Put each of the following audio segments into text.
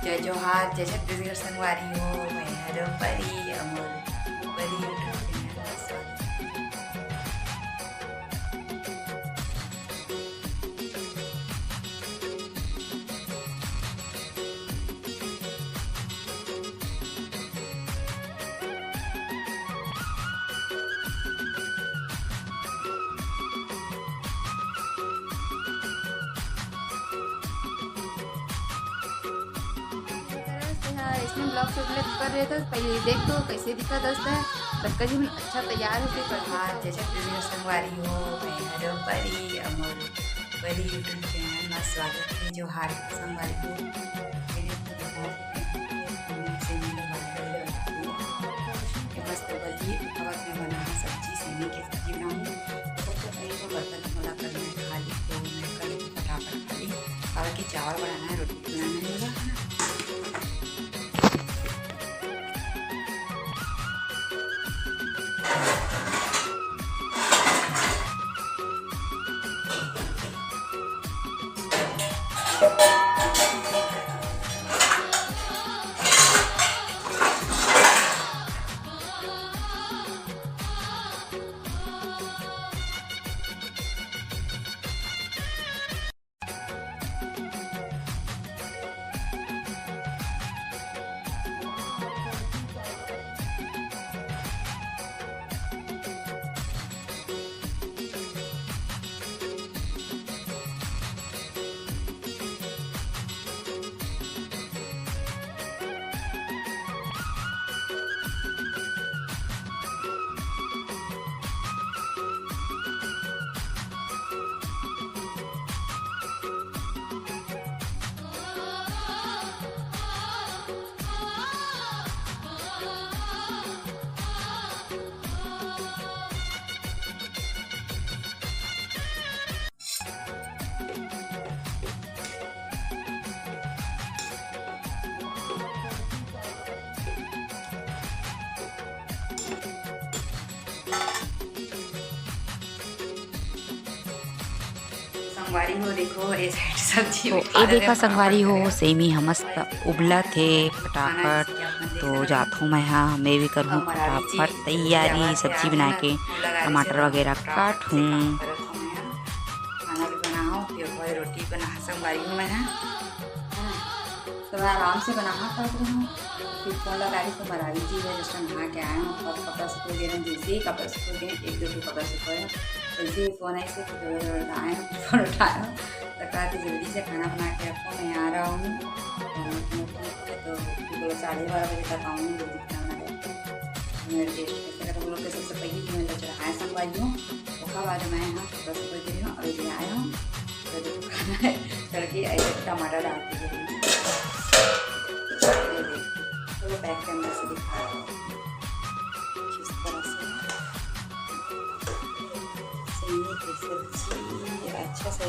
जय जोहार, जय छत्तीसगढ़ संगवारी हो। मैं हर परी अमोल परी यूट्यूब चैनल में स्वागत। इसमें ब्लॉग शूट कर रहे थे, पहले देख तो कैसे दिखा दस्ता है सबका जी अच्छा तैयार होकर प्रभात जैसे छत्तीसगढ़ संगवारी हो। मैं हर परी अमोल परी यूट्यूब चैनल में स्वागत है। जो हार संगवारी हो मस्त बजी अवध में बना सब्जी सेमी की सब्जी बनाऊँगी। सबसे पहले तो बर्तन खोला करना है खाली, तो मैं कल फटाफट खाली और की चावल बनाना है, रोटी बनाना है। संगवारी हो देखो ये साइड सब्जी तो ये देखा संगवारी हो सेमी मस्त उबला थे फटाफट। तो जाथू मैं मैं भी करूँ फटाफट तैयारी सब्जी बना के टमाटर वगैरह काटूँ। खाना भी बनाऊँ फिर रोटी बना संगवारी हूँ मैं तो मैं आराम से बनाना कर रही हूँ। फिर फोन लगा रही तो मरावी जी है जिस टाइम नहा के आए हूँ और कपड़ा सूख गए जैसे ही कपड़ा सूख गए एक दो कपड़ा सूख गए वैसे ही फ़ोन ऐसे आए फ़ोन उठाया तो कहा कि जल्दी से खाना बना के रखो मैं आ रहा हूँ। तो 12:30 बजे तक आऊँगी जल्दी खाना मेरे टेस्ट कैसे कर लोग के सबसे पहले कि मैं चढ़ाया संगवारी हूँ वो बाद मैं यहाँ कपड़ा सूख दे रही हूँ और ये आया हूँ तो देखो खाना है तड़के ऐसे टमाटर डालती है तो बैक कैमरा से दिखा रहा हूँ किस तरह से सेमी की सब्जी अच्छा से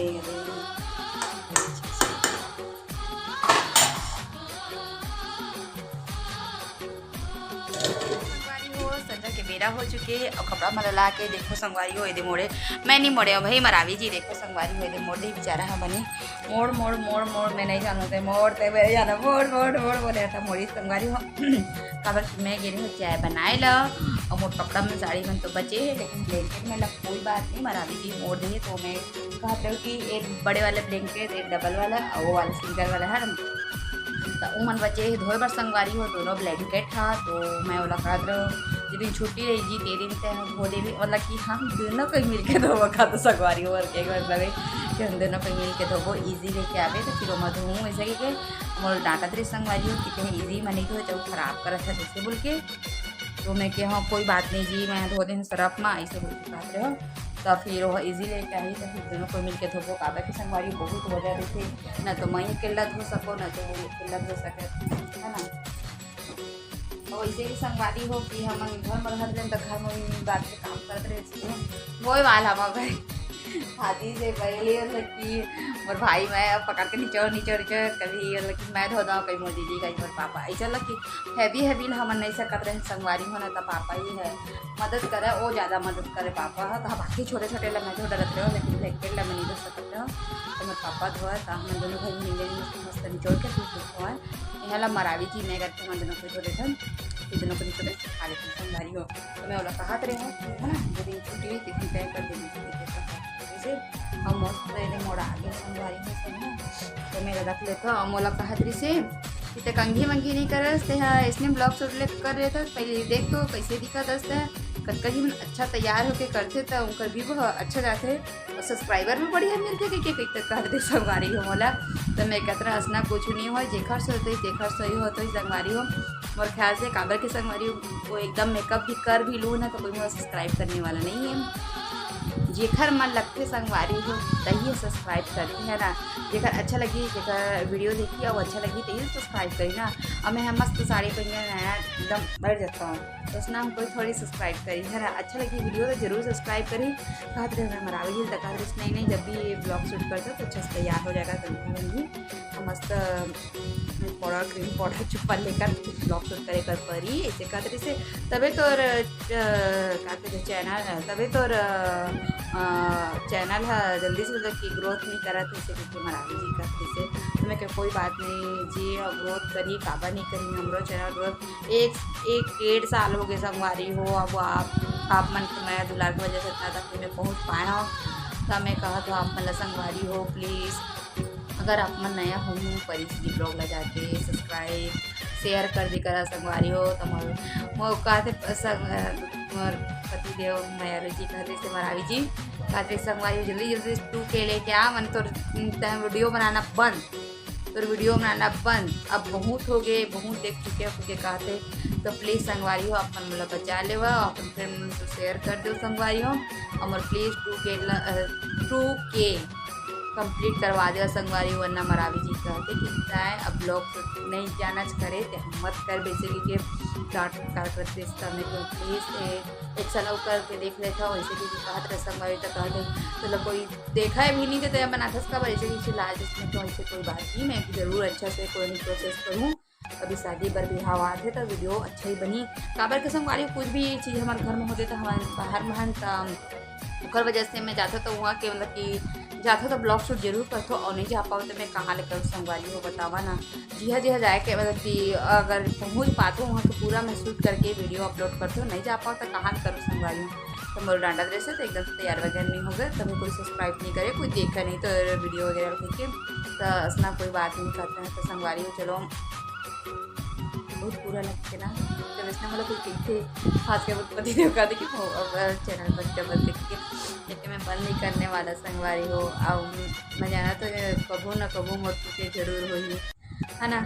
के बेरा हो चुके और कपड़ा मलला के देखो संगवारी हो मोड़े मैं नहीं मोड़े भाई मरावी जी देखो संगवारी हो मोड़ दे बेचारा है बने मोड़ मोड़ मोड़ मोड़ मैं नहीं जानू थे मोड़ते मेरे जाना मोड़ मोड़ मोड़ बोले था मोड़ी संगवारी हो खबर मैं गिरी हो चाय बनाए लो और मोट कपड़ा में साड़ी में तो बचे है लेकिन ब्लैंकेट में लग कोई बात नहीं मरावी जी मोड़ दी तो मैं कहते हो कि एक बड़े वाले ब्लैंकेट एक डबल वाला और वो वाला सिंगल वाला है तो उमन बचे धोए बर संगवारी हो दोनों ब्लैंकेट था तो मैं वो लगा जितनी छुट्टी रही जी 3 दिन से धोने भी मतलब कि हम दोनों कोई मिल के धोबो का तो संगवारी हो और एक बार लगे कि हम दोनों कोई मिल के धोबो ईजी लेके आवे तो फिर मैं धोऊँ ऐसे कि मोर डांटा तरी संगवारी हो कितने ईजी मनी धो जब खराब करा था जैसे बोल के तो मैं कि हाँ कोई बात नहीं जी मैं धो दें सरफ में ऐसे बोल के बात रहे हो तो फिर वो ईजी लेके आई तो फिर दोनों को मिल के धोबो काबा की संगवारी बहुत हो जाती थी न तो मैं अकेला धो सको न तो वो अकेला धो सके है ना। तो वैसे ही संगवारी हो कि हम घर में रहते तो घर में बात से काम करते रहे वही वाल हम भाई शादी से पहले मतलब कि मोर भाई मैं पकड़ के नीचे नीचे कभी मतलब कि मैं धो दूँ कहीं मोर दीदी कहीं मोर पापा ऐसा लग कि हैवी हम नहीं सकते रहे संगवारी होना तो पापा ही है मदद करे वो ज़्यादा मदद करे पापा है तो बाकी छोटे छोटे ला मैं धो डरते हो लेकिन ब्लैंकेट ला मैं नहीं धो सकते हो हमारे पापा धोआ था हम दोनों भाई मिले मस्त निचोड़ के धोआ यहाँ ला मरावी जी मैं करके हम दोनों को धो देता ये दोनों को निचोड़े खा लेते संगवारी हो तो मैं बोला कहा रहे है ना जो दिन छुट्टी हुई तीन टाइम कर देंगे जैसे हम मस्त मोड़ा आगे संगवारी में सब ना तो मैं रख लेता और मोला कहा से इतने कंघी मंघी नहीं करस ते इसने ब्लॉग शूट ले कर रहे थे पहले देख तो कैसे दिखा दस है कतका जी अच्छा तैयार होके करते तो उनका भी बहुत अच्छा जाते और सब्सक्राइबर भी बढ़िया मिलते कि कई तक कर दे संगवारी हो मोला तो मैं कहते हंसना कुछ नहीं हो जेखर से होते जेखर सही हो तो संगवारी हो मोर ख्याल से काबर के संगवारी वो एकदम मेकअप भी कर भी लूँ ना तो कोई मुझे सब्सक्राइब करने वाला नहीं है जेखर मन लगते संगवारी हो तही सब्सक्राइब करी है ना जेखर अच्छा लगी जेखर वीडियो देखी और अच्छा लगी तही सब्सक्राइब करी ना और मैं मस्त साड़ी पहनने नया एकदम बढ़ जाता हूँ तो उसना हम कोई थोड़ी सब्सक्राइब करी है ना अच्छा लगी वीडियो तो जरूर सब्सक्राइब करी कहते रहे मैं मरावी जी तक नहीं जब भी ये ब्लॉग शूट करता तो अच्छा से तैयार हो जाएगा कंगी मस्त पाउडर क्रीम पाउडर चुप्पा लेकर ब्लॉग शूट करे कर परी ऐसे कहते से तबे तो कहते चैनल तबे तो चैनल है जल्दी से मतलब कि ग्रोथ नहीं करा थे इसे क्योंकि मरावी जी करते से तो मैं कोई बात नहीं जी ग्रोथ करी काबा नहीं करी हमारो चैनल ग्रोथ एक 1.5 साल हो गए संगवारी हो अब आप मन के मैं दुलार की वजह से इतना तक मैं पहुँच पाया हूँ तो मैं कहा तो आप मतलब संगवारी हो प्लीज़ अगर आप मन नया हो परी जी ब्लॉग लगा के सब्सक्राइब शेयर कर दी करा संगवारी हो तो मोर कहते मोर पतिदेव मयारू जी कहते से मरावी जी कहते संगवारी जल्दी जल्दी 2K लेके आ मन तो वीडियो बनाना बंद तो वीडियो बनाना बंद अब बहुत हो गए बहुत देख चुके हो कहते तो प्लीज़ संगवारी हो अपन मतलब बचा ले अपन फ्रेंड तो शेयर कर दो संगवारी हो और प्लीज़ 2K कंप्लीट करवा देगा संगवारी वरना मरावी जी कहते कि है अब लोग नहीं जाना करे तो मत कर बेसिकली के डांट करते में तो प्लीज़ एक साल करके देख लेता हूँ ऐसे कि कहते संगवारी तो कहते चलो कोई देखा है भी नहीं देते बनाता का ऐसे कि लाज इसमें तो ऐसे कोई बात नहीं मैं ज़रूर अच्छा से कोई नहीं प्रोसेस करूँ अभी शादी बर बिहाव आते तो वीडियो अच्छा ही बनी काबर के संगवारी कुछ भी चीज़ हमारे घर में होते तो हमारे बाहर में ओकर वजह से मैं जाता तो वहाँ के मतलब कि जाता तो ब्लॉग शूट जरूर करता और नहीं जा पाओ तो मैं कहाँ लेकर संगवारी हो बतावा ना जी हाँ जाए के मतलब कि अगर पहुँच पाते हो वहाँ तो पूरा मैं शूट करके वीडियो अपलोड करते हो नहीं जा पाओ तो कहाँ करूँ संगवारी तो मोर डांडा ड्रेस है तो एकदम से तैयार वगैरह नहीं होगा तभी कोई सब्सक्राइब नहीं करे कोई देखा नहीं तो वीडियो वगैरह देख के तो असना कोई बात नहीं करते हैं तो संगवारी हो चलो बहुत बुरा लगते ना जब इसने मतलब कोई देखते खास के पति देव का देखिए चैनल पर बस देख के लेकिन मैं बंद नहीं करने वाला संगवारी हो अब मैं जाना तो कबू न कबू मोर के जरूर हो ही है ना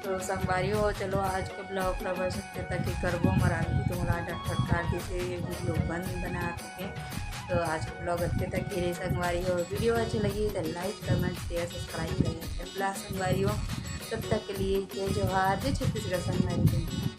तो संगवारी हो चलो आज के ब्लॉग खबर सकते ताकि करबो मराठी तुम्हारा फटकार से वीडियो बंद बना सके तो आज के ब्लॉग अच्छे तक गिरे संगवारी हो वीडियो अच्छी लगी तो लाइक कमेंट शेयर सब्सक्राइब करें संगवारी हो तब तक के लिए जय जोहार जय छत्तीसगढ़ संगवारी।